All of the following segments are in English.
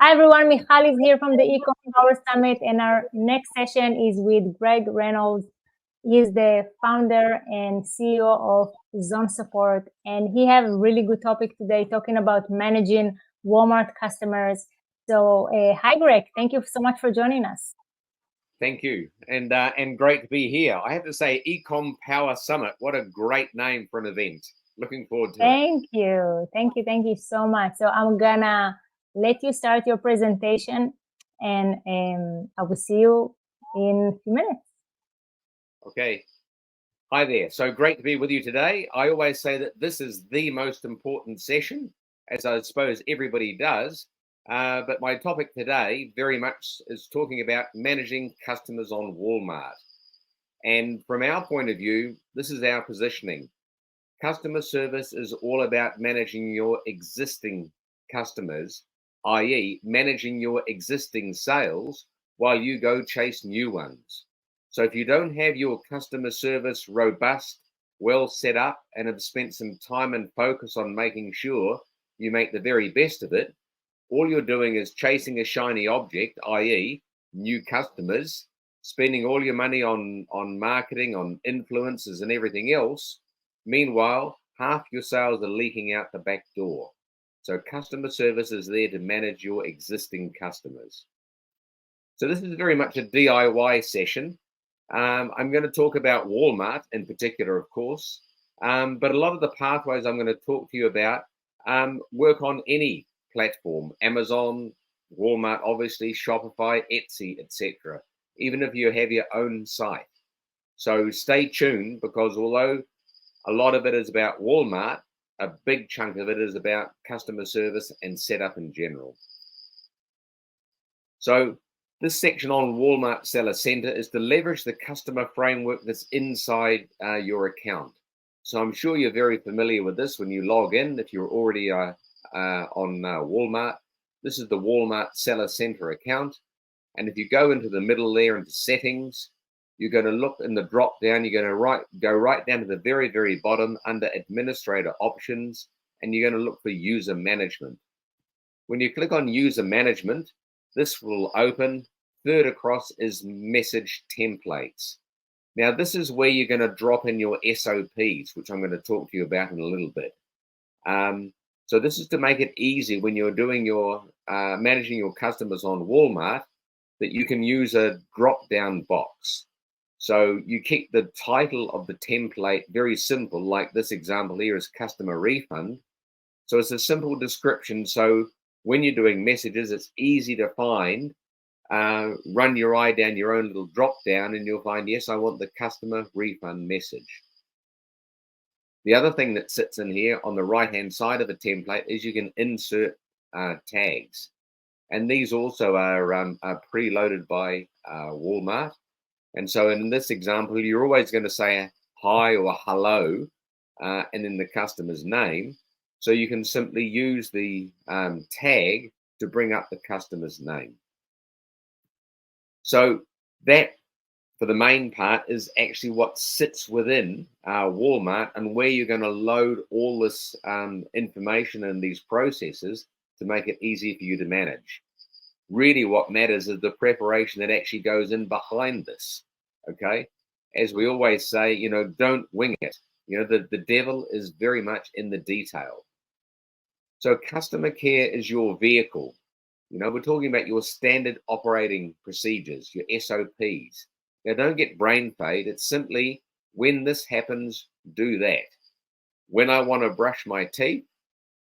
Hi everyone, Michal is here from the eCom Power Summit, and our next session is with Greg Reynolds. He is the founder and CEO of Zone Support, and he have a really good topic today talking about managing Walmart customers. So, hi Greg, thank you so much for joining us. Thank you, and great to be here. I have to say, eCom Power Summit. What a great name for an event. Looking forward to it. Thank you so much. So I'm gonna let you start your presentation, and I will see you in a few minutes. Okay. Hi there. So great to be with you today. I always say that this is the most important session, as I suppose everybody does. But my topic today very much is talking about managing customers on Walmart. And from our point of view, this is our positioning. Customer service is all about managing your existing customers, i.e., managing your existing sales while you go chase new ones. So if you don't have your customer service robust, well set up, and have spent some time and focus on making sure you make the very best of it, all you're doing is chasing a shiny object, i.e., new customers, spending all your money on marketing, on influencers, and everything else. Meanwhile, half your sales are leaking out the back door. So customer service is there to manage your existing customers. So this is very much a DIY session. I'm going to talk about Walmart in particular, of course, but a lot of the pathways I'm going to talk to you about work on any platform: Amazon, Walmart, obviously, Shopify, Etsy, etc. Even if you have your own site. So stay tuned, because although a lot of it is about Walmart, a big chunk of it is about customer service and setup in general. So this section on Walmart Seller Center is to leverage the customer framework that's inside your account. So I'm sure you're very familiar with this when you log in. If you're already on Walmart, this is the Walmart Seller Center account. And if you go into the middle there into settings, you're going to look in the drop down. You're going to go right down to the very, very bottom under administrator options, and you're going to look for user management. When you click on user management, this will open. Third across is message templates. Now, this is where you're going to drop in your SOPs, which I'm going to talk to you about in a little bit. So this is to make it easy when you're doing your managing your customers on Walmart, that you can use a drop-down box. So you keep the title of the template very simple, like this example here is customer refund. So it's a simple description. So when you're doing messages, it's easy to find. Run your eye down your own little drop down and you'll find, yes, I want the customer refund message. The other thing that sits in here on the right hand side of the template is you can insert tags. And these also are preloaded by Walmart. And so in this example, you're always going to say hi or hello and then the customer's name. So you can simply use the tag to bring up the customer's name. So that, for the main part, is actually what sits within Walmart, and where you're going to load all this information and these processes to make it easy for you to manage. Really what matters is the preparation that actually goes in behind this. Okay, as we always say, don't wing it. The devil is very much in the detail. So customer care is your vehicle. We're talking about your standard operating procedures, your SOPs. Now, don't get brain fade. It's simply, when this happens, do that. When I want to brush my teeth,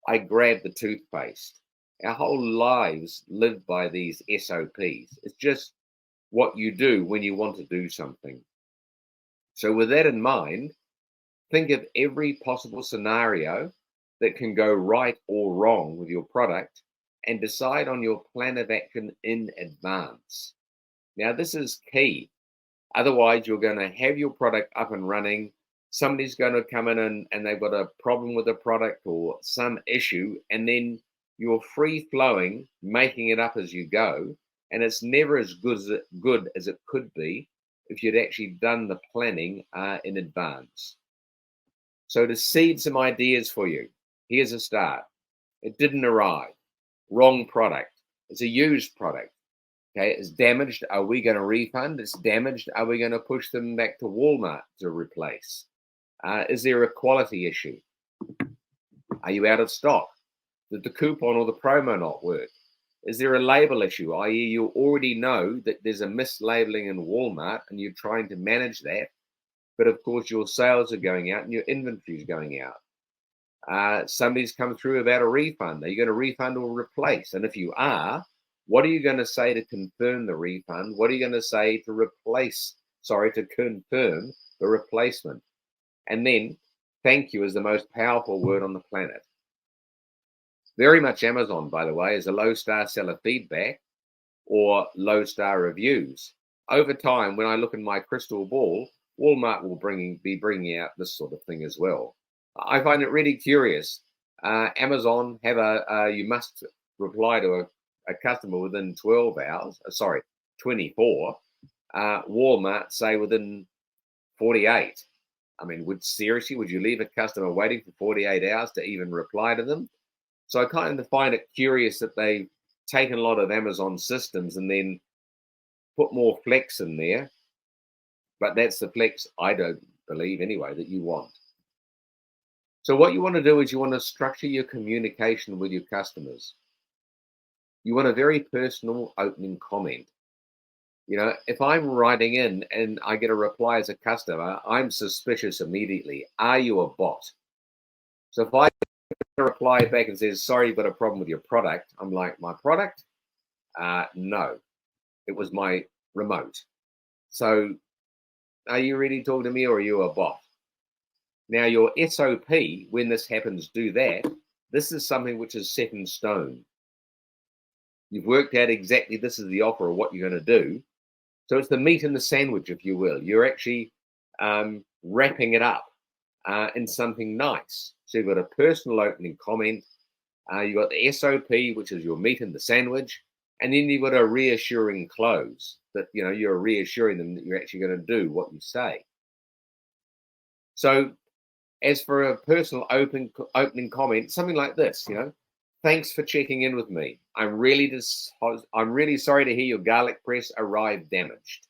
I grab the toothpaste. Our whole lives live by these SOPs. It's just what you do when you want to do something. So with that in mind, think of every possible scenario that can go right or wrong with your product, and decide on your plan of action in advance. Now, this is key. Otherwise, you're going to have your product up and running. Somebody's going to come in and they've got a problem with the product or some issue, and then you're free flowing, making it up as you go. And it's never as good as it could be if you'd actually done the planning in advance. So to seed some ideas for you, here's a start. It didn't arrive. Wrong product. It's a used product. Okay, it's damaged. Are we going to refund? It's damaged. Are we going to push them back to Walmart to replace? Is there a quality issue? Are you out of stock? Did the coupon or the promo not work? Is there a label issue, i.e. you already know that there's a mislabeling in Walmart and you're trying to manage that, but of course your sales are going out and your inventory is going out. Somebody's come through about a refund. Are you going to refund or replace? And if you are, what are you going to say to confirm the refund? What are you going to say to confirm the replacement? And then thank you is the most powerful word on the planet. Very much Amazon, by the way, is a low star seller feedback or low star reviews. Over time, when I look in my crystal ball, Walmart will be bringing out this sort of thing as well. I find it really curious. Amazon have you must reply to a customer within 12 hours, 24. Walmart say within 48. I mean, would you leave a customer waiting for 48 hours to even reply to them? So I kind of find it curious that they've taken a lot of Amazon systems and then put more flex in there. But that's the flex, I don't believe anyway, that you want. So what you want to do is you want to structure your communication with your customers. You want a very personal opening comment. You know, if I'm writing in and I get a reply as a customer, I'm suspicious immediately. Are you a bot? So if I reply back and says, sorry, you've got a problem with your product, I'm like, my product? No, it was my remote. So are you really talking to me or are you a bot? Now your SOP, when this happens, do that. This is something which is set in stone. You've worked out exactly this is the offer of what you're going to do. So it's the meat in the sandwich, if you will. You're actually wrapping it up in something nice. So you've got a personal opening comment. You've got the SOP, which is your meat in the sandwich. And then you've got a reassuring close that, you know, you're reassuring them that you're actually going to do what you say. So as for a personal opening comment, something like this, you know, thanks for checking in with me. I'm really sorry to hear your garlic press arrived damaged.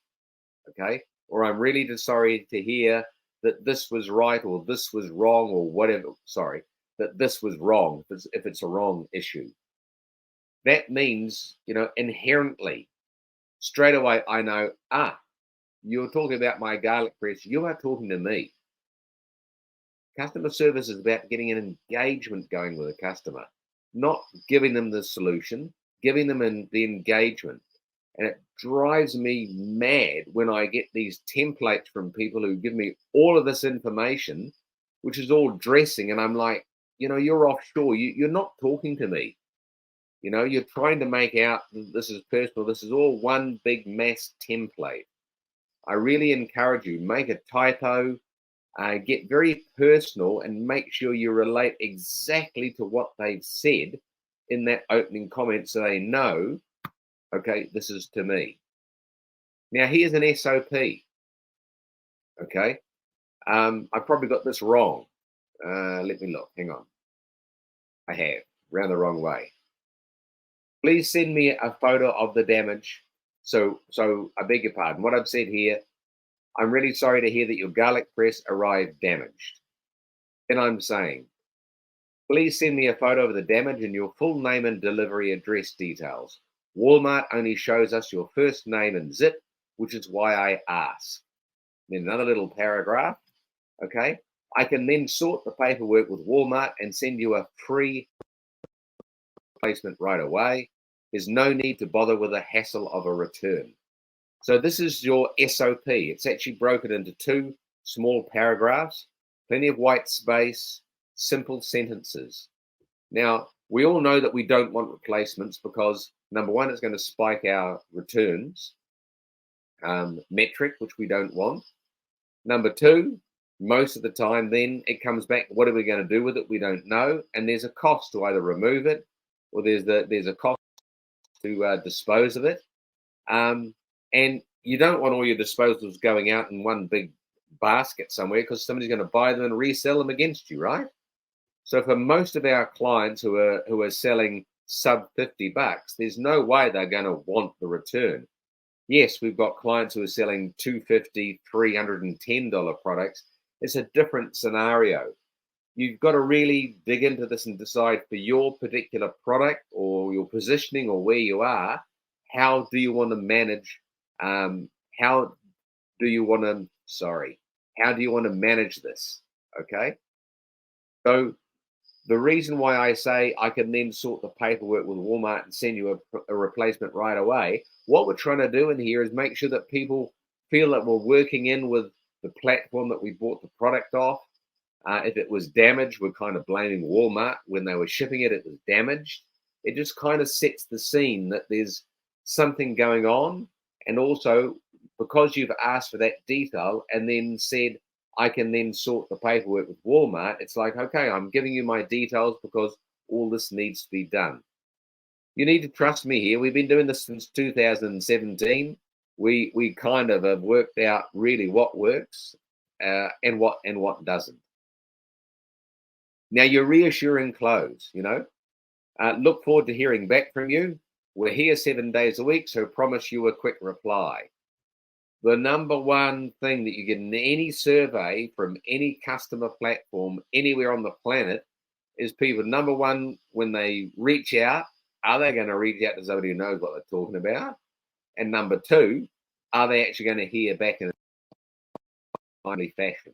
Okay. Or I'm really sorry to hear that this was right or this was wrong or whatever. Sorry, that this was wrong if it's a wrong issue. That means, you know, inherently, straight away, I know, you're talking about my garlic press. You are talking to me. Customer service is about getting an engagement going with a customer, not giving them the solution, giving them the engagement. And it drives me mad when I get these templates from people who give me all of this information, which is all dressing. And I'm like, you know, you're offshore. You're not talking to me. You know, you're trying to make out this is personal. This is all one big mass template. I really encourage you, make a typo, get very personal and make sure you relate exactly to what they've said in that opening comment so they know, okay, this is to me. Now, here's an SOP. Okay. I probably got this wrong. Let me look. Hang on. I have. Round the wrong way. Please send me a photo of the damage. So I beg your pardon. What I've said here, I'm really sorry to hear that your garlic press arrived damaged. Then I'm saying, please send me a photo of the damage and your full name and delivery address details. Walmart only shows us your first name and zip, which is why I ask. Then another little paragraph. Okay. I can then sort the paperwork with Walmart and send you a free replacement right away. There's no need to bother with the hassle of a return. So this is your SOP. It's actually broken into 2 small paragraphs, plenty of white space, simple sentences. Now, we all know that we don't want replacements because, number one, it's going to spike our returns metric, which we don't want. Number 2, most of the time, then it comes back, what are we going to do with it? We don't know. And there's a cost to either remove it or there's a cost to dispose of it. And you don't want all your disposals going out in one big basket somewhere because somebody's going to buy them and resell them against you, right? So for most of our clients who are selling sub $50, there's no way they're going to want the return. Yes, we've got clients who are selling $250, $310 products. It's a different scenario. You've got to really dig into this and decide for your particular product or your positioning or where you are, how do you want to manage, how do you want to manage this? Okay. So the reason why I say I can then sort the paperwork with Walmart and send you a replacement right away, what we're trying to do in here is make sure that people feel that we're working in with the platform that we bought the product off. If it was damaged, we're kind of blaming Walmart. When they were shipping it, it was damaged. It just kind of sets the scene that there's something going on. And also, because you've asked for that detail and then said, I can then sort the paperwork with Walmart, it's like, okay, I'm giving you my details because all this needs to be done. You need to trust me here. We've been doing this since 2017. We kind of have worked out really what works and what doesn't. Now, your reassuring close, look forward to hearing back from you. We're here 7 days a week, so promise you a quick reply. The number one thing that you get in any survey from any customer platform anywhere on the planet is people, number one, when they reach out, are they going to reach out to somebody who knows what they're talking about? And number two, are they actually going to hear back in a timely fashion?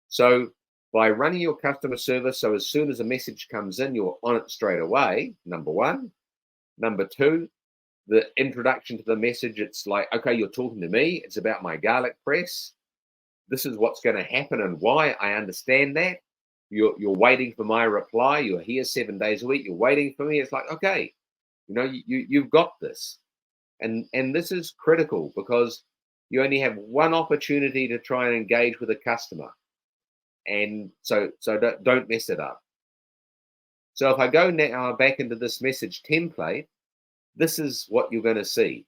So by running your customer service, so as soon as a message comes in, you're on it straight away, number one. Number two, the introduction to the message, it's like, okay, you're talking to me. It's about my garlic press. This is what's going to happen and why. I understand that. You're waiting for my reply. You're here 7 days a week. You're waiting for me. It's like, okay, you've got this. And this is critical because you only have one opportunity to try and engage with a customer. And so don't mess it up. So if I go now back into this message template, this is what you're going to see.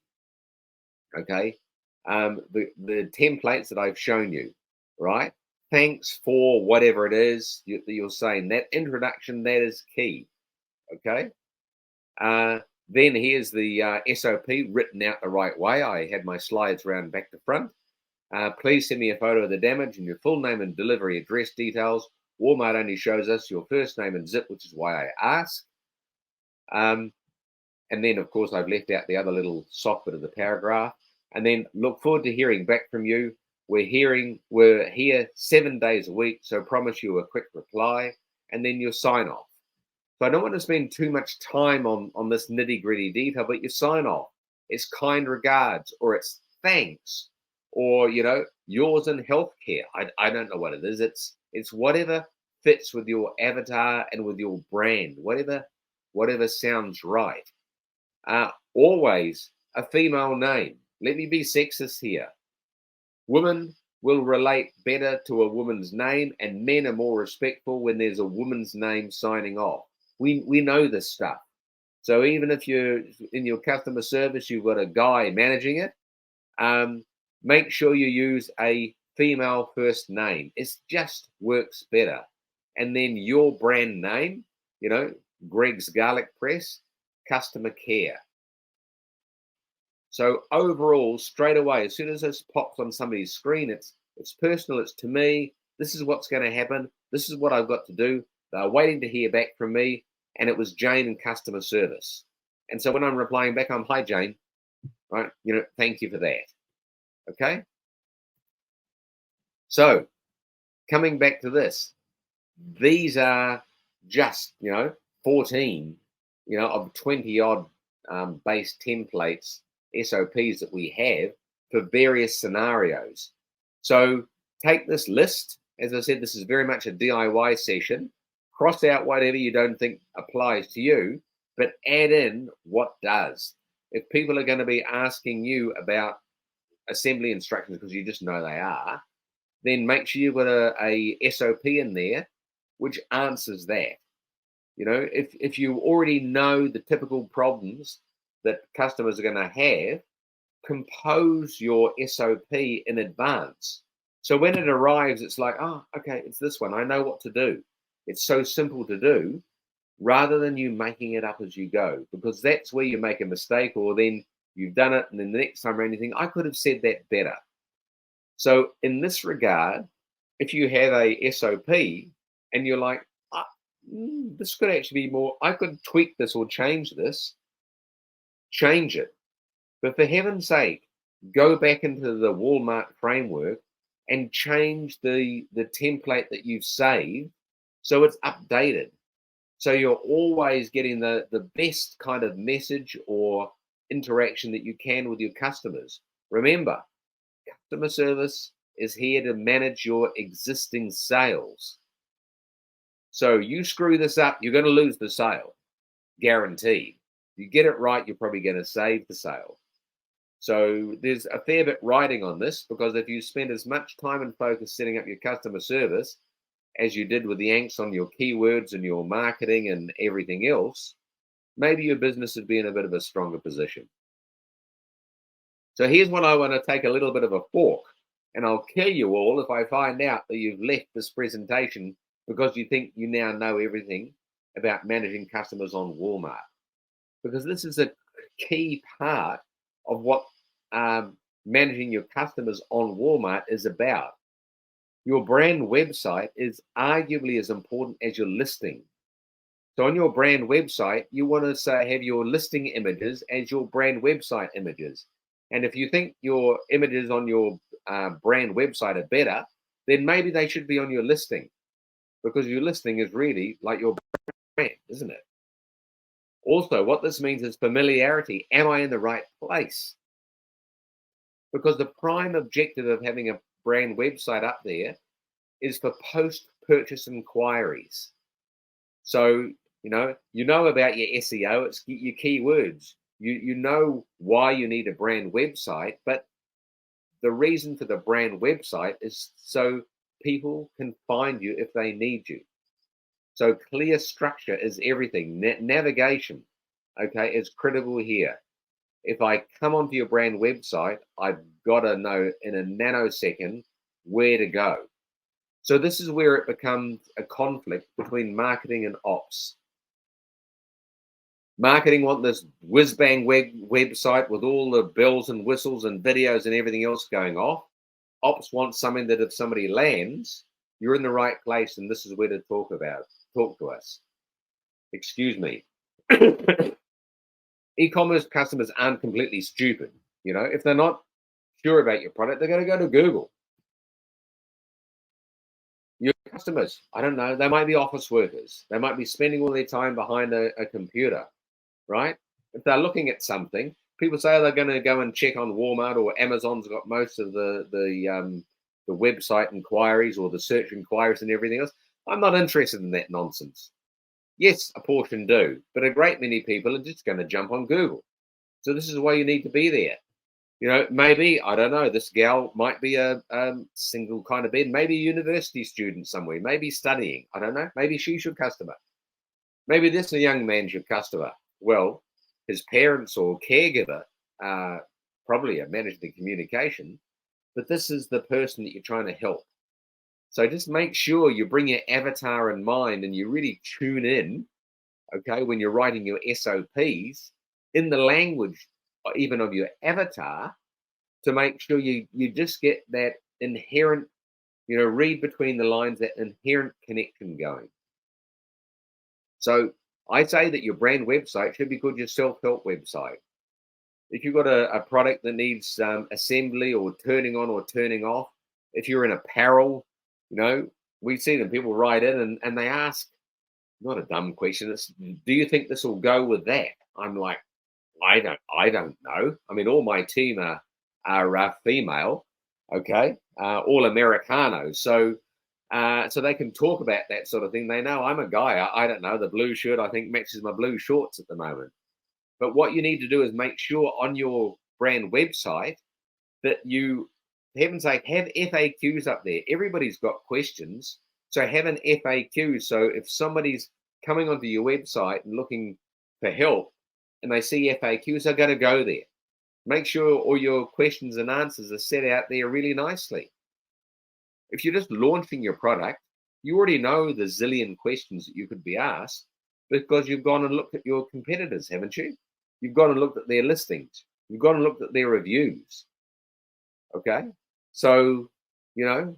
Okay. The templates that I've shown you, right? Thanks for whatever it is you're saying. That introduction, that is key. Okay. Then here's the SOP written out the right way. I had my slides round back to front. Please send me a photo of the damage and your full name and delivery address details. Walmart only shows us your first name and zip, which is why I ask. And then, of course, I've left out the other little soft bit of the paragraph. And then look forward to hearing back from you. We're here 7 days a week, so promise you a quick reply, and then you'll sign off. So I don't want to spend too much time on this nitty-gritty detail, but you sign off. It's kind regards, or it's thanks, or, yours in healthcare. I don't know what it is. It's whatever fits with your avatar and with your brand, whatever sounds right. Always a female name. Let me be sexist here. Women will relate better to a woman's name, and men are more respectful when there's a woman's name signing off. We know this stuff. So even if you're in your customer service, you've got a guy managing it, make sure you use a female first name. It just works better. And then your brand name, Greg's Garlic Press, customer care. So overall, straight away, as soon as this pops on somebody's screen, it's personal, it's to me. This is what's going to happen. This is what I've got to do. They're waiting to hear back from me. And it was Jane in customer service. And so when I'm replying back, I'm, hi, Jane. Right? Thank you for that. Okay? So coming back to this, these are just, 14, of 20 odd base templates, SOPs that we have for various scenarios. So take this list. As I said, this is very much a DIY session. Cross out whatever you don't think applies to you, but add in what does. If people are going to be asking you about assembly instructions because you just know they are, then make sure you've got a SOP in there which answers that. If you already know the typical problems that customers are going to have, compose your SOP in advance. So when it arrives, it's like, oh, okay, it's this one. I know what to do. It's so simple to do rather than you making it up as you go, because that's where you make a mistake, or then you've done it and then the next time around you think, I could have said that better. So in this regard, if you have a SOP and you're like, this could actually be more, I could tweak this or change this, change it. But for heaven's sake, go back into the Walmart framework and change the template that you've saved so it's updated. So you're always getting the best kind of message or interaction that you can with your customers. Remember, customer service is here to manage your existing sales. So you screw this up, you're going to lose the sale, guaranteed. You get it right, you're probably going to save the sale. So there's a fair bit riding on this, because if you spend as much time and focus setting up your customer service as you did with the angst on your keywords and your marketing and everything else, maybe your business would be in a bit of a stronger position. So here's what I want to take a little bit of a fork, and I'll kill you all if I find out that you've left this presentation because you think you now know everything about managing customers on Walmart. Because this is a key part of what managing your customers on Walmart is about. Your brand website is arguably as important as your listing. So on your brand website, you want to say have your listing images as your brand website images. And if you think your images on your brand website are better, then maybe they should be on your listing, because your listing is really like your brand, isn't it? Also, what this means is familiarity. Am I in the right place? Because the prime objective of having a brand website up there is for post-purchase inquiries. So, you know about your SEO, it's your keywords. You know why you need a brand website, but the reason for the brand website is so people can find you if they need you. So clear structure is everything. Navigation, okay, is critical here. If I come onto your brand website, I've got to know in a nanosecond where to go. So this is where it becomes a conflict between marketing and ops. Marketing want this whiz-bang website with all the bells and whistles and videos and everything else going off. Ops want something that if somebody lands, you're in the right place, and this is where to talk to us. Excuse me. E-commerce customers aren't completely stupid. If they're not sure about your product, they're going to go to Google. Your customers, I don't know, they might be office workers. They might be spending all their time behind a computer, right? If they're looking at something, people say they're going to go and check on Walmart, or Amazon's got most of the website inquiries or the search inquiries and everything else. I'm not interested in that nonsense. Yes, a portion do, but a great many people are just going to jump on Google. So this is why you need to be there. Maybe, I don't know, this gal might be a single kind of bed, maybe a university student somewhere, maybe studying, I don't know, maybe she's your customer. Maybe this a young man's your customer. Well, his parents or caregiver probably are managing the communication, but this is the person that you're trying to help. So just make sure you bring your avatar in mind and you really tune in, okay, when you're writing your SOPs in the language even of your avatar, to make sure you just get that inherent, read between the lines, that inherent connection going. So I say that your brand website should be called your self-help website. If you've got a product that needs assembly or turning on or turning off, if you're in apparel, we see them, people write in and they ask, not a dumb question, it's, do you think this will go with that? I'm like, I don't know. I mean, all my team are female, okay, all Americanos. So they can talk about that sort of thing. They know I'm a guy. I don't know, the blue shirt I think matches my blue shorts at the moment. But what you need to do is make sure on your brand website that you, for heaven's sake, have FAQs up there. Everybody's got questions. So have an FAQ. So if somebody's coming onto your website and looking for help and they see FAQs, they're going to go there. Make sure all your questions and answers are set out there really nicely. If you're just launching your product, you already know the zillion questions that you could be asked, because you've gone and looked at your competitors, haven't you? You've gone and looked at their listings. You've gone and looked at their reviews. Okay? So, you know,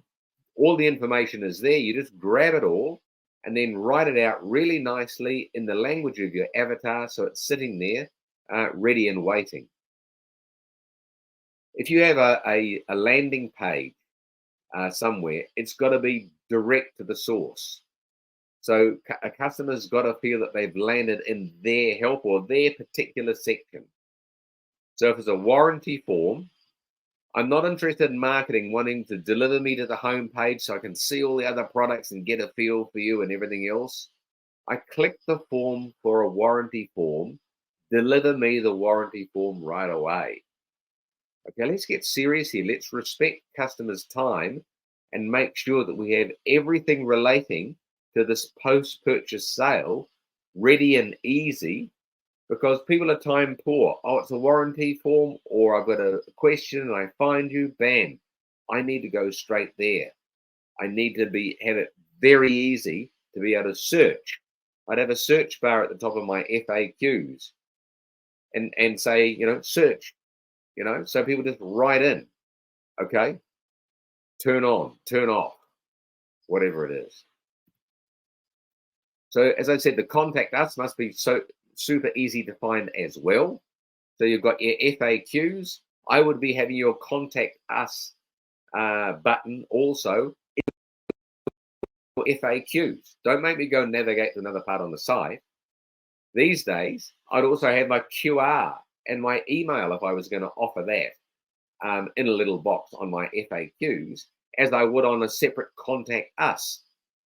all the information is there. You just grab it all and then write it out really nicely in the language of your avatar so it's sitting there ready and waiting. If you have a landing page somewhere, it's got to be direct to the source. So a customer's got to feel that they've landed in their help or their particular section. So if it's a warranty form, I'm not interested in marketing wanting to deliver me to the home page so I can see all the other products and get a feel for you and everything else. I click the form for a warranty form, deliver me the warranty form right away. Okay, let's get serious here. Let's respect customers' time and make sure that we have everything relating to this post-purchase sale ready and easy, because people are time poor. Oh, it's a warranty form, or I've got a question and I find you, bam. I need to go straight there. I need to have it very easy to be able to search. I'd have a search bar at the top of my FAQs and say, you know, search, you know, so people just write in, okay? Turn on, turn off, whatever it is. So as I said, the contact us must be so super easy to find as well. So you've got your FAQs. I would be having your contact us button also for FAQs. Don't make me go navigate to another part on the site. These days, I'd also have my QR and my email if I was going to offer that in a little box on my FAQs, as I would on a separate contact us.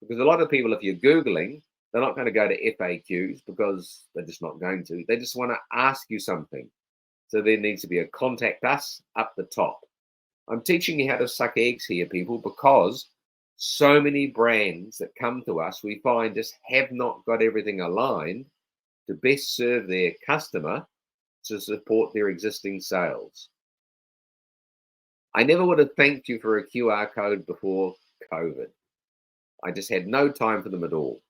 Because a lot of people, if you're Googling, they're not going to go to FAQs because they're just not going to. They just want to ask you something. So there needs to be a contact us up the top. I'm teaching you how to suck eggs here, people, because so many brands that come to us, we find just have not got everything aligned to best serve their customer to support their existing sales. I never would have thanked you for a QR code before COVID. I just had no time for them at all.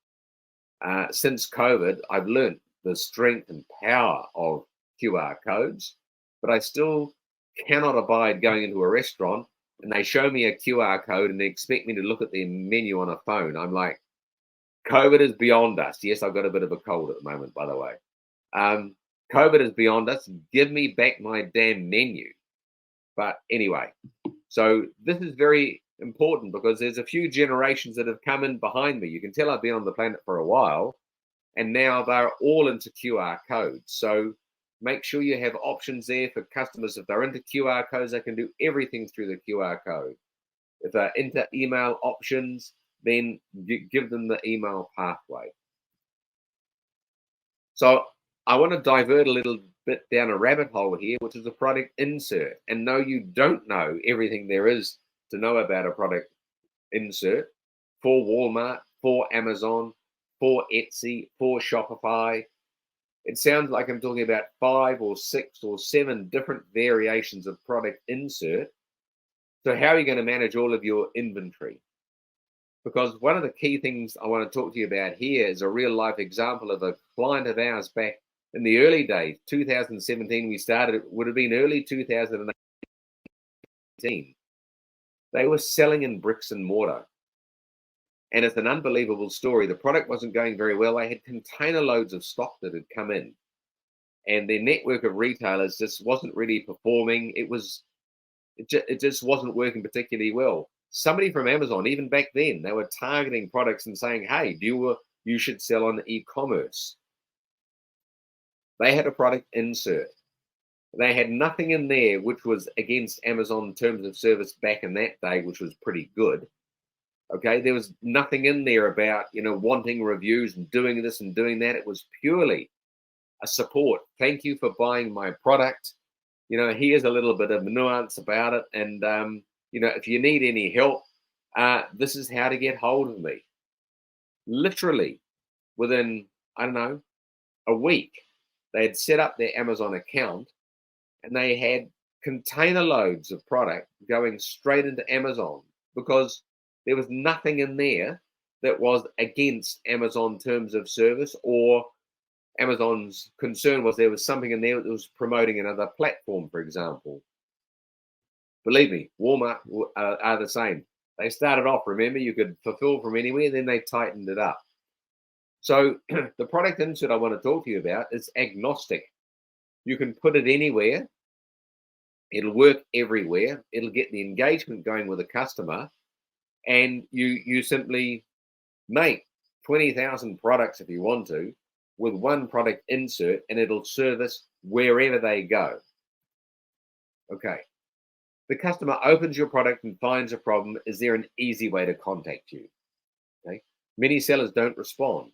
Since COVID, I've learned the strength and power of QR codes, but I still cannot abide going into a restaurant and they show me a QR code and they expect me to look at their menu on a phone. I'm like, COVID is beyond us. Yes, I've got a bit of a cold at the moment, by the way. COVID is beyond us. Give me back my damn menu. But anyway, so this is very important because there's a few generations that have come in behind me. You can tell I've been on the planet for a while, and now they're all into QR codes. So make sure you have options there for customers. If they're into QR codes, they can do everything through the QR code. If they're into email options, then give them the email pathway. So I want to divert a little bit down a rabbit hole here, which is a product insert. And no, you don't know everything there is to know about a product insert for Walmart, for Amazon, for Etsy, for Shopify. It sounds like I'm talking about 5 or 6 or 7 different variations of product insert. So how are you going to manage all of your inventory? Because one of the key things I want to talk to you about here is a real life example of a client of ours back in the early days, 2017 we started, it would have been early 2018. They were selling in bricks and mortar. And it's an unbelievable story. The product wasn't going very well. They had container loads of stock that had come in. And their network of retailers just wasn't really performing. It just wasn't working particularly well. Somebody from Amazon, even back then, they were targeting products and saying, hey, you should sell on e-commerce. They had a product insert. They had nothing in there which was against Amazon terms of service back in that day, which was pretty good. Okay, there was nothing in there about, wanting reviews and doing this and doing that. It was purely a support. Thank you for buying my product. Here's a little bit of nuance about it. And, if you need any help, this is how to get hold of me. Literally within, a week, they had set up their Amazon account and they had container loads of product going straight into Amazon because there was nothing in there that was against Amazon terms of service, or Amazon's concern was there was something in there that was promoting another platform, for example. Believe me, Walmart are the same. They started off, remember, you could fulfill from anywhere, then they tightened it up. So the product insert I want to talk to you about is agnostic. You can put it anywhere. It'll work everywhere. It'll get the engagement going with the customer. And you simply make 20,000 products if you want to with one product insert, and it'll service wherever they go. Okay. The customer opens your product and finds a problem. Is there an easy way to contact you? Okay. Many sellers don't respond.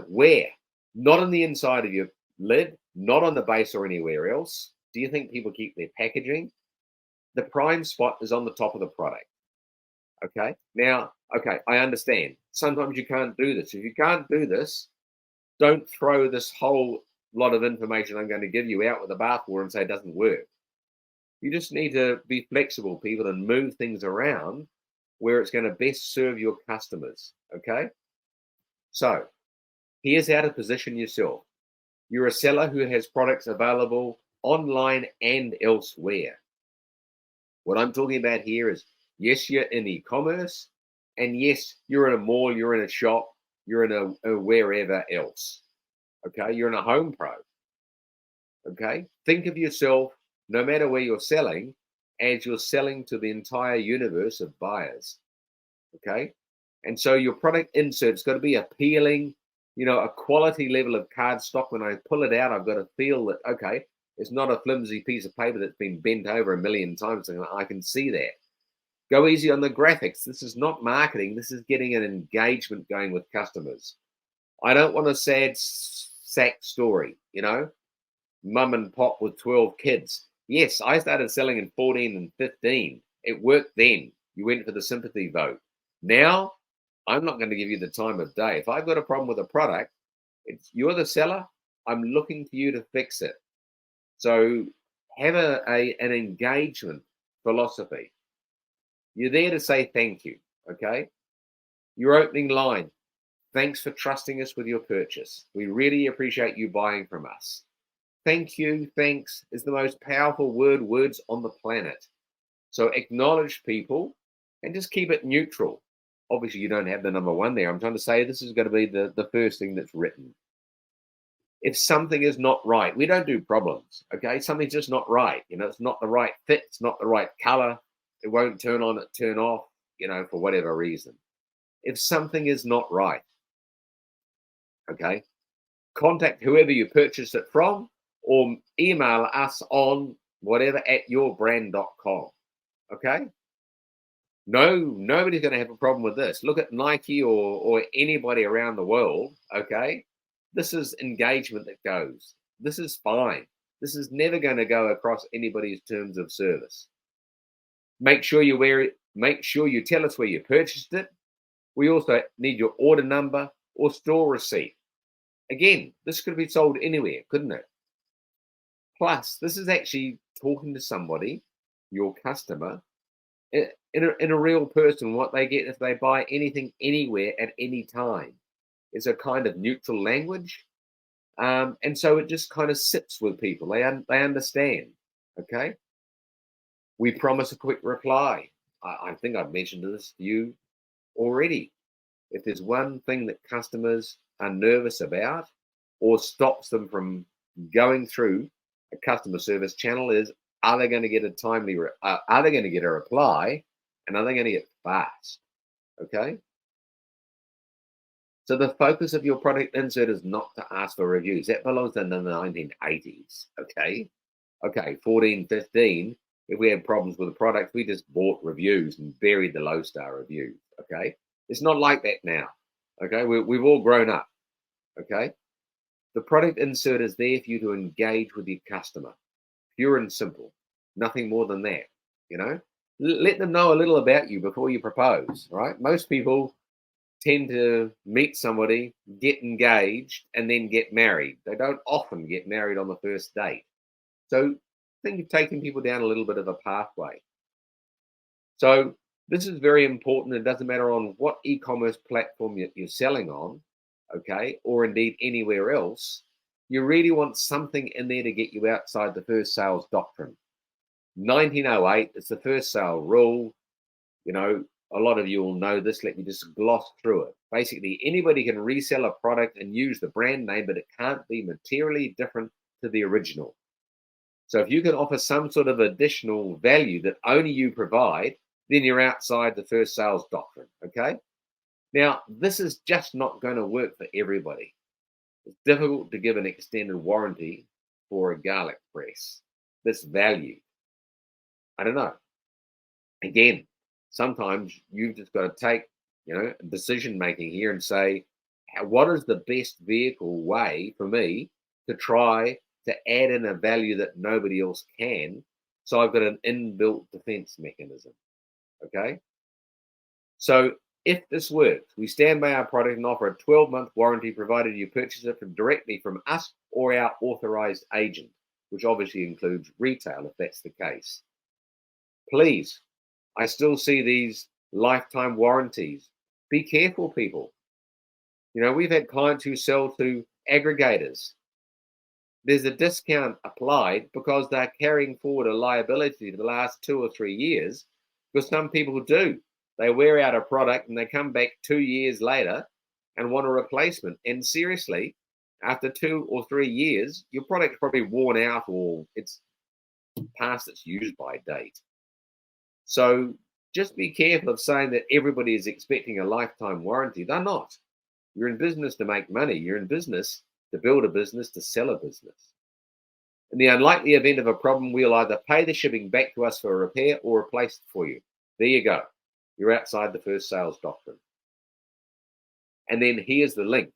Where? Not on the inside of your lid, not on the base or anywhere else. Do you think people keep their packaging? The prime spot is on the top of the product. Okay. Now, I understand. Sometimes you can't do this. If you can't do this, don't throw this whole lot of information I'm going to give you out with the bathwater and say it doesn't work. You just need to be flexible, people, and move things around where it's going to best serve your customers. Okay. So here's how to position yourself. You're a seller who has products available online and elsewhere. What I'm talking about here is, yes, you're in e-commerce, and yes, you're in a mall, you're in a shop, you're in a wherever else. Okay, you're in a Home Pro. Okay, think of yourself, no matter where you're selling, as you're selling to the entire universe of buyers. Okay, and so your product insert's got to be appealing, a quality level of cardstock. When I pull it out, I've got to feel that, okay, it's not a flimsy piece of paper that's been bent over a million times. I can see that. Go easy on the graphics. This is not marketing. This is getting an engagement going with customers. I don't want a sad sack story, mum and pop with 12 kids. Yes, I started selling in 14 and 15. It worked then. You went for the sympathy vote. Now, I'm not going to give you the time of day. If I've got a problem with a product, you're the seller. I'm looking for you to fix it. So have an engagement philosophy. You're there to say thank you, okay? Your opening line, thanks for trusting us with your purchase. We really appreciate you buying from us. Thank you, thanks is the most powerful words on the planet. So acknowledge people and just keep it neutral. Obviously, you don't have the number one there. I'm trying to say this is going to be the first thing that's written. If something is not right, we don't do problems, okay? Something's just not right. It's not the right fit. It's not the right color. It won't turn on, turn off, for whatever reason. If something is not right, okay, contact whoever you purchased it from, or email us on whatever @yourbrand.com, okay? No, nobody's going to have a problem with this. Look at Nike or anybody around the world, okay? This is engagement that goes. This is fine. This is never going to go across anybody's terms of service. Make sure you wear it. Make sure you tell us where you purchased it. We also need your order number or store receipt. Again, this could be sold anywhere, couldn't it? Plus, this is actually talking to somebody, your customer, in a real person, what they get if they buy anything anywhere at any time. It's a kind of neutral language. And so it just kind of sits with people. They understand, okay? We promise a quick reply. I think I've mentioned this to you already. If there's one thing that customers are nervous about or stops them from going through a customer service channel is, are they going to get a timely, are they going to get a reply, and are they going to get fast? Okay. So the focus of your product insert is not to ask for reviews. That belongs in the 1980s. Okay. Okay. 14, 15. If we had problems with the product, we just bought reviews and buried the low star reviews. Okay. It's not like that now. Okay. We've all grown up. Okay. The product insert is there for you to engage with your customer. Pure and simple. Nothing more than that. Let them know a little about you before you propose, right? Most people tend to meet somebody, get engaged, and then get married. They don't often get married on the first date. So think of taking people down a little bit of a pathway. So This is very important. It doesn't matter on what e-commerce platform you're selling on, okay, or indeed anywhere else. You really want something in there to get you outside the first sales doctrine. 1908, it's the first sale rule. You know, a lot of you will know this. Let me just gloss through it. Basically, anybody can resell a product and use the brand name, but it can't be materially different to the original. So if you can offer some sort of additional value that only you provide, then you're outside the first sales doctrine, okay? Now, this is just not going to work for everybody. It's difficult to give an extended warranty for a garlic press that's valued. I don't know. Again, sometimes you've just got to take, decision making here and say, what is the best vehicle way for me to try to add in a value that nobody else can? So I've got an inbuilt defense mechanism. Okay. So if this works, we stand by our product and offer a 12-month warranty provided you purchase it directly from us or our authorized agent, which obviously includes retail if that's the case. Please, I still see these lifetime warranties. Be careful, people. We've had clients who sell to aggregators. There's a discount applied because they're carrying forward a liability for the last 2 or 3 years, because some people do. They wear out a product and they come back 2 years later and want a replacement. And seriously, after 2 or 3 years, your product's probably worn out or it's past its use-by date. So just be careful of saying that everybody is expecting a lifetime warranty. They're not. You're in business to make money. You're in business to build a business, to sell a business. In the unlikely event of a problem, we'll either pay the shipping back to us for a repair or replace it for you. There you go. You're outside the first sales doctrine. And then here's the link.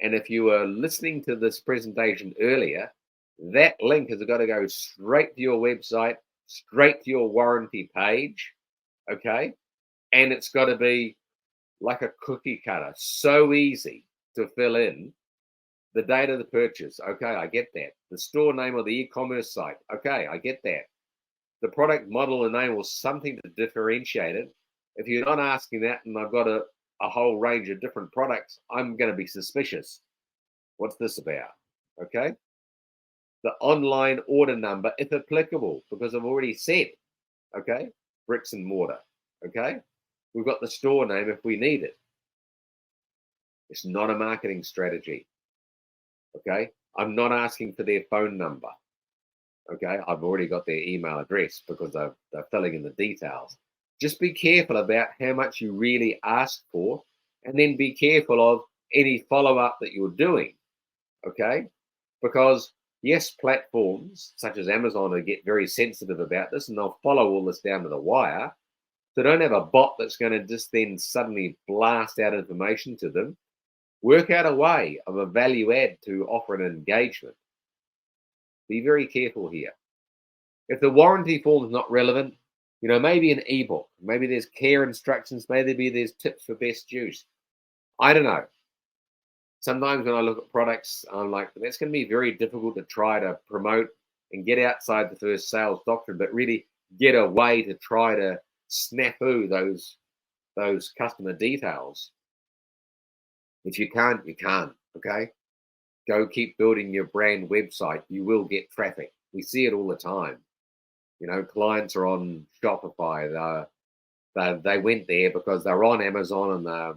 And if you were listening to this presentation earlier, that link has got to go straight to your website, straight to your warranty page, okay? And it's got to be like a cookie cutter, so easy to fill in. The date of the purchase, okay, I get that. The store name or the e-commerce site, okay, I get that. The product model and name or something to differentiate it. If you're not asking that and I've got a whole range of different products, I'm going to be suspicious. What's this about? Okay. The online order number, if applicable, because I've already said, okay, bricks and mortar. Okay. We've got the store name if we need it. It's not a marketing strategy. Okay. I'm not asking for their phone number. Okay. I've already got their email address because they're filling in the details. Just be careful about how much you really ask for, and then be careful of any follow-up that you're doing. Okay. Because yes, platforms such as Amazon will get very sensitive about this and they'll follow all this down to the wire. So don't have a bot that's going to just then suddenly blast out information to them. Work out a way of a value add to offer an engagement. Be very careful here. If the warranty form is not relevant, maybe an ebook, maybe there's care instructions, maybe there's tips for best use. I don't know. Sometimes when I look at products, I'm like, that's going to be very difficult to try to promote and get outside the first sales doctrine, but really get a way to try to snafu those customer details. If you can't, you can't, okay? Go keep building your brand website. You will get traffic. We see it all the time. Clients are on Shopify. They went there because they're on Amazon and they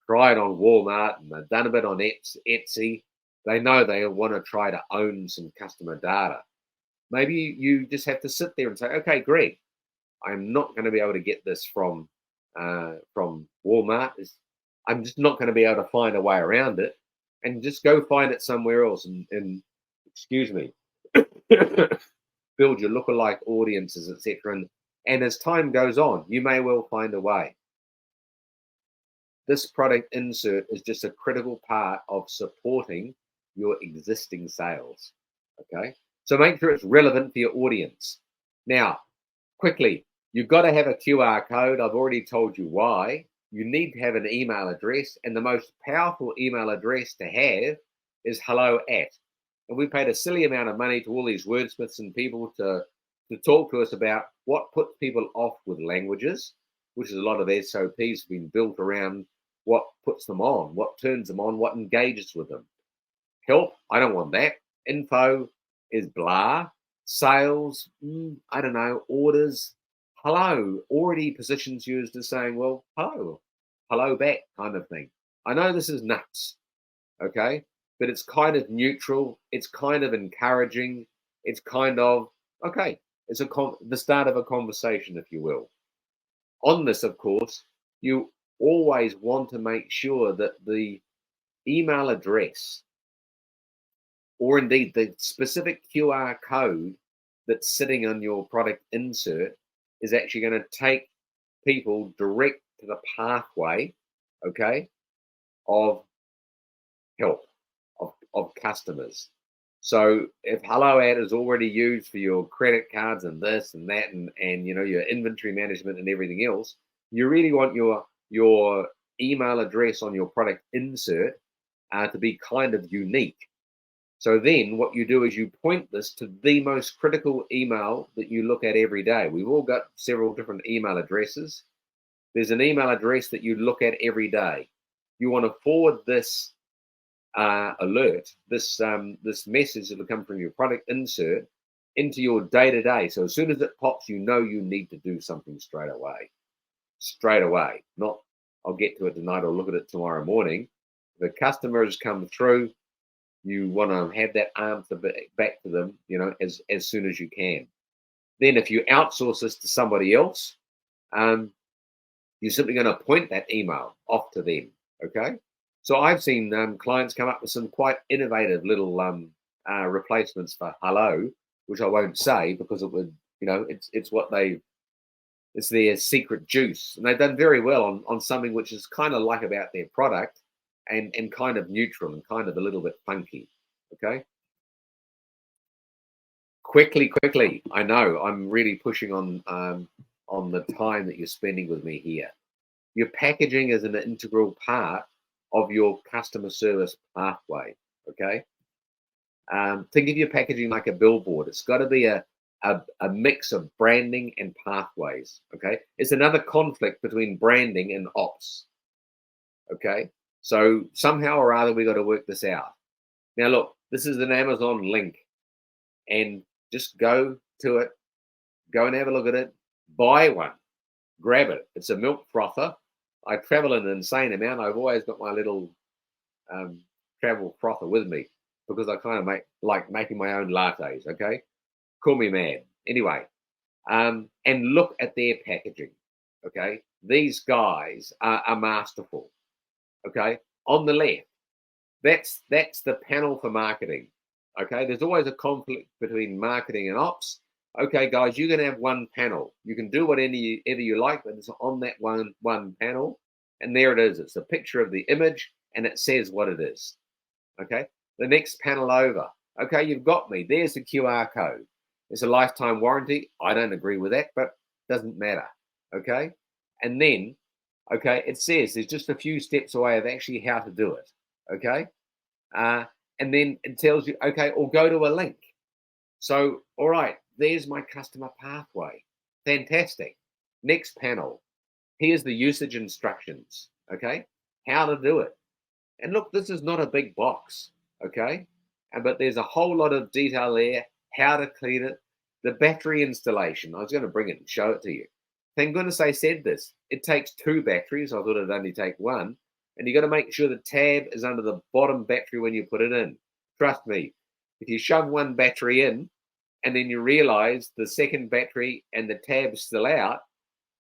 tried on Walmart and they've done a bit on Etsy. They know they want to try to own some customer data. Maybe you just have to sit there and say, okay, Greg, I'm not going to be able to get this from Walmart. I'm just not going to be able to find a way around it, and just go find it somewhere else and excuse me, build your lookalike audiences, etc. And as time goes on, you may well find a way. This product insert is just a critical part of supporting your existing sales. Okay, so make sure it's relevant for your audience. Now, quickly, you've got to have a QR code. I've already told you why. You need to have an email address, and the most powerful email address to have is hello@. And we paid a silly amount of money to all these wordsmiths and people to talk to us about what puts people off with languages. which is a lot of SOPs have been built around what puts them on, what turns them on, what engages with them. Help, I don't want that. Info is blah. Sales, I don't know. Orders, hello, already positions you as to saying, well, hello back kind of thing. I know this is nuts, okay? But it's kind of neutral. It's kind of encouraging. It's kind of, okay, it's the start of a conversation, if you will. On this, of course, you always want to make sure that the email address, or indeed the specific QR code that's sitting on your product insert, is actually going to take people direct to the pathway, okay, of help, of customers. So if Hello Ad is already used for your credit cards and this and that and you know, your inventory management and everything else, you really want your email address on your product insert to be kind of unique. So then what you do is you point this to the most critical email that you look at every day. We've all got several different email addresses. There's an email address that you look at every day. You want to forward this alert, this message that will come from your product insert into your day-to-day. So as soon as it pops, you know you need to do something straight away. Not I'll get to it tonight or look at it tomorrow morning. The customer has come through. You want to have that answer back to them, you know, as soon as you can. Then if you outsource this to somebody else, you're simply going to point that email off to them, okay? So I've seen clients come up with some quite innovative little replacements for hello, which I won't say because it would, you know, it's their secret juice. And they've done very well on something which is kind of like about their product and kind of neutral and kind of a little bit funky, okay? Quickly, I know I'm really pushing on the time that you're spending with me here. Your packaging is an integral part of your customer service pathway, okay? Think of your packaging like a billboard. It's got to be a mix of branding and pathways, okay? It's another conflict between branding and ops, okay? So somehow or other, we got to work this out. Now, look, this is an Amazon link, and just go to it, go and have a look at it, buy one, grab it. It's a milk frother. I travel an insane amount. I've always got my little travel frother with me because I kind of like making my own lattes, okay? Call me mad. Anyway, and look at their packaging, okay? These guys are masterful, okay? On the left, that's the panel for marketing, okay? There's always a conflict between marketing and ops. Okay, guys, you're going to have one panel. You can do whatever you like, but it's on that one panel. And there it is. It's a picture of the image, and it says what it is. Okay, the next panel over. Okay, you've got me. There's the QR code. It's a lifetime warranty. I don't agree with that, but doesn't matter. Okay, and then, okay, it says there's just a few steps away of actually how to do it. Okay, and then it tells you, okay, or go to a link. So, all right. There's my customer pathway. Fantastic. Next panel. Here's the usage instructions. Okay. How to do it. And look, this is not a big box. Okay. But there's a whole lot of detail there. How to clean it. The battery installation. I was going to bring it and show it to you. Thank goodness I said this. It takes 2 batteries. I thought it'd only take 1. And you got to make sure the tab is under the bottom battery when you put it in. Trust me. If you shove 1 battery in, and then you realize the second battery and the tab's still out,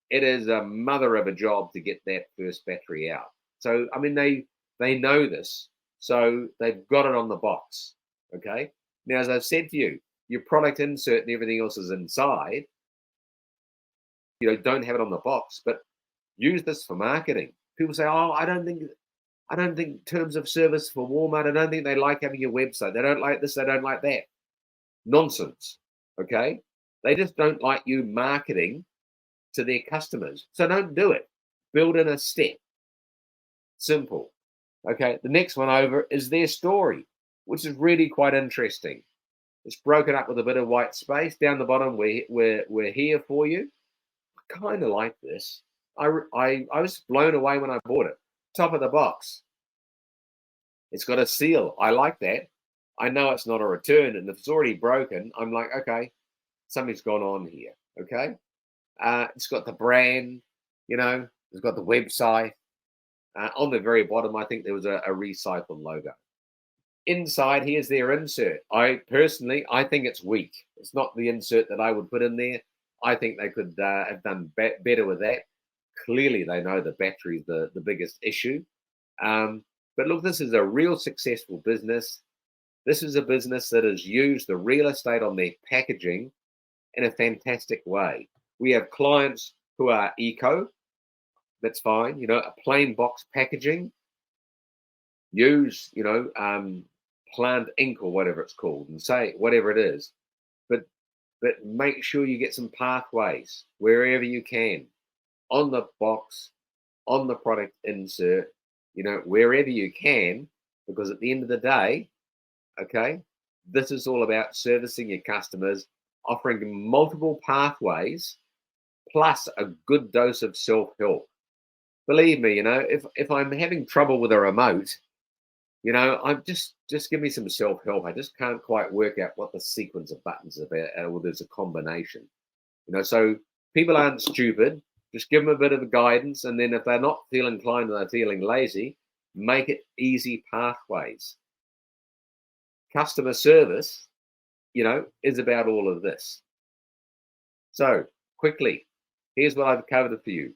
it is a mother of a job to get that first battery out. So, I mean, they know this. So they've got it on the box, okay? Now, as I've said to you, your product insert and everything else is inside. You know, don't have it on the box, but use this for marketing. People say, oh, I don't think terms of service for Walmart, I don't think they like having your website. They don't like this, they don't like that. Nonsense, okay? They just don't like you marketing to their customers. So don't do it. Build in a step. Simple. Okay, the next one over is their story, which is really quite interesting. It's broken up with a bit of white space. Down the bottom, we're here for you. I kind of like this, I was blown away when I bought it. Top of the box. It's got a seal. I like that. I know it's not a return, and if it's already broken, I'm like, okay, something's gone on here. Okay. It's got the brand, it's got the website. On the very bottom, I think there was a recycled logo. Inside, here's their insert. I think it's weak. It's not the insert that I would put in there. I think they could have done better with that. Clearly, they know the battery's the biggest issue. But look, this is a real successful business. This is a business that has used the real estate on their packaging in a fantastic way. We have clients who are eco. That's fine. A plain box packaging. Use, plant ink or whatever it's called, and say whatever it is. But make sure you get some pathways wherever you can, on the box, on the product insert, wherever you can, because at the end of the day, okay, this is all about servicing your customers, offering multiple pathways, plus a good dose of self-help. Believe me, if I'm having trouble with a remote, I'm just give me some self-help. I just can't quite work out what the sequence of buttons is about, or there's a combination. So people aren't stupid. Just give them a bit of guidance, and then if they're not feeling inclined and they're feeling lazy, make it easy pathways. Customer service, is about all of this. So quickly, here's what I've covered for you.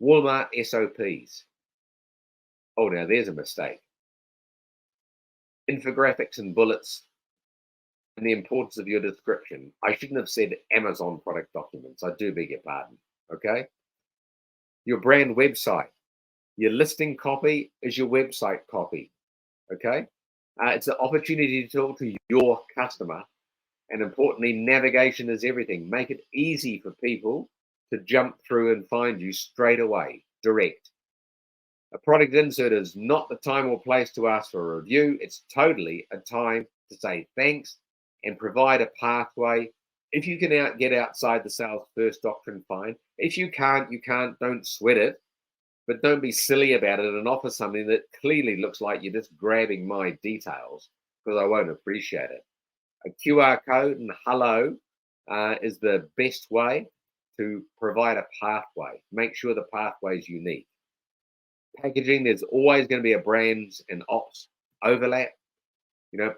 Walmart SOPs. Oh, now there's a mistake. Infographics and bullets and the importance of your description. I shouldn't have said Amazon product documents. I do beg your pardon. Okay. Your brand website. Your listing copy is your website copy. Okay. It's an opportunity to talk to your customer. And importantly, navigation is everything. Make it easy for people to jump through and find you straight away, direct. A product insert is not the time or place to ask for a review. It's totally a time to say thanks and provide a pathway. If you can get outside the sales first doctrine, fine. If you can't, don't sweat it. But don't be silly about it and offer something that clearly looks like you're just grabbing my details, because I won't appreciate it. A QR code and hello is the best way to provide a pathway. Make sure the pathway is unique. Packaging, there's always going to be a brands and ops overlap.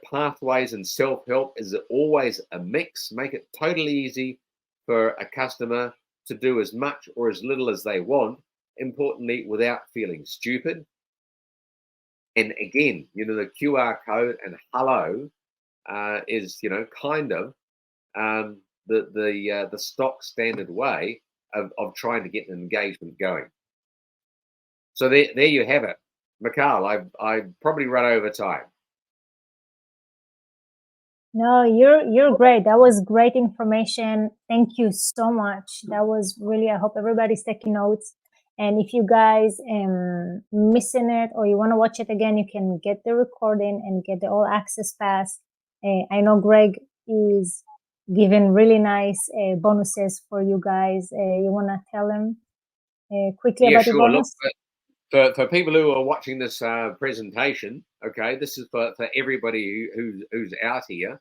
Pathways and self-help is always a mix. Make it totally easy for a customer to do as much or as little as they want, importantly, without feeling stupid. And again, the QR code and hello is, kind of the stock standard way of trying to get an engagement going. So there you have it. Mikhail, I probably run over time. No, you're great. That was great information. Thank you so much. That was really, I hope everybody's taking notes. And if you guys missing it or you want to watch it again, you can get the recording and get the all access pass. I know Greg is giving really nice bonuses for you guys. You want to tell them quickly about the bonus? Look, for people who are watching this presentation, okay, this is for everybody who's out here.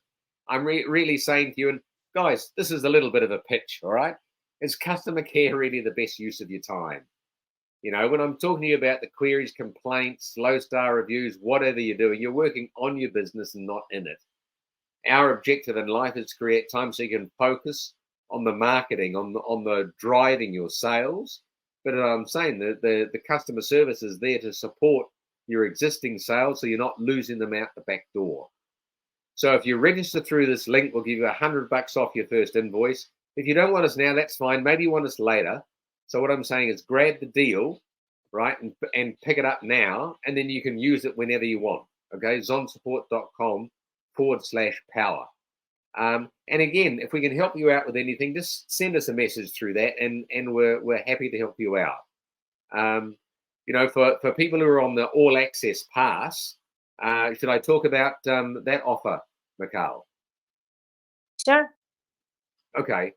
I'm really saying to you, and guys, this is a little bit of a pitch, all right? Is customer care really the best use of your time? When I'm talking to you about the queries, complaints, low star reviews, whatever you're doing, you're working on your business and not in it. Our objective in life is to create time so you can focus on the marketing, on the driving your sales. But I'm saying that the customer service is there to support your existing sales, so you're not losing them out the back door. So if you register through this link, we'll give you $100 off your first invoice. If you don't want us now, that's fine. Maybe you want us later. So what I'm saying is grab the deal, right, and pick it up now, and then you can use it whenever you want. Okay, zonsupport.com/power. And again, if we can help you out with anything, just send us a message through that, and we're happy to help you out. For people who are on the All Access Pass, should I talk about that offer, Mikhail? Sure. Okay.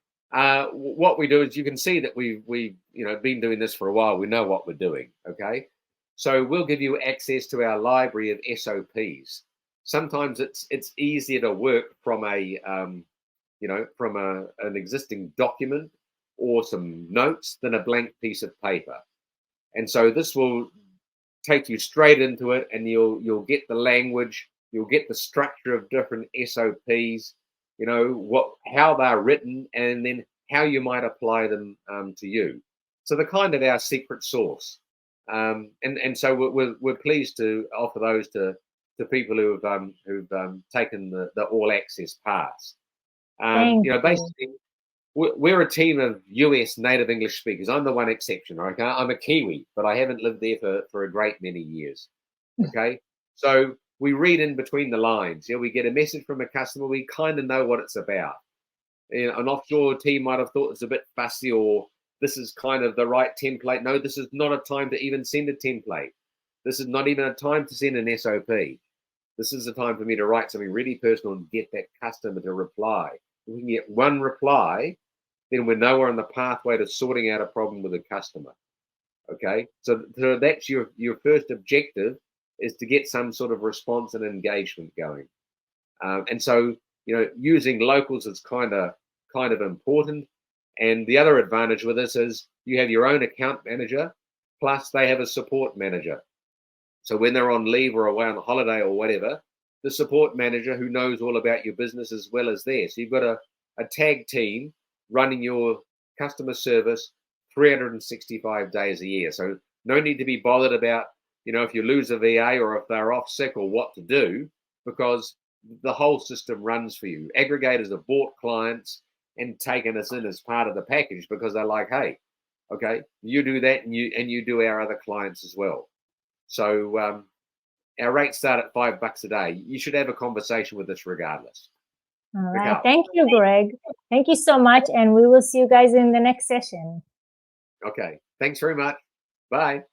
what we do is, you can see that we've been doing this for a while. We know what we're doing. Okay, so we'll give you access to our library of SOPs. Sometimes it's easier to work from an existing document or some notes than a blank piece of paper. And so this will take you straight into it, and you'll get the language, you'll get the structure of different SOPs, how they're written, and then how you might apply them to you. So they're kind of our secret sauce. And so we're pleased to offer those to people who've taken the all access pass. Basically, we're a team of US native English speakers. I'm the one exception. Okay, I'm a Kiwi, but I haven't lived there for a great many years. Okay, so we read in between the lines. We get a message from a customer. We kind of know what it's about. An offshore team might have thought it's a bit fussy, or this is kind of the right template. No, this is not a time to even send a template. This is not even a time to send an SOP. This is a time for me to write something really personal and get that customer to reply. If we can get one reply, then we're nowhere on the pathway to sorting out a problem with a customer. Okay, so that's your first objective, is to get some sort of response and engagement going. And so using locals is kind of important. And the other advantage with this is you have your own account manager, plus they have a support manager. So when they're on leave or away on holiday or whatever, the support manager, who knows all about your business as well as theirs. So you've got a tag team running your customer service 365 days a year. So no need to be bothered about, if you lose a VA or if they're off sick or what to do, because the whole system runs for you. Aggregators have bought clients and taken us in as part of the package, because they're like, hey, okay, you do that and you do our other clients as well. So our rates start at $5 a day. You should have a conversation with us regardless. All right. Thank you, Greg. Thank you so much. And we will see you guys in the next session. Okay. Thanks very much. Bye.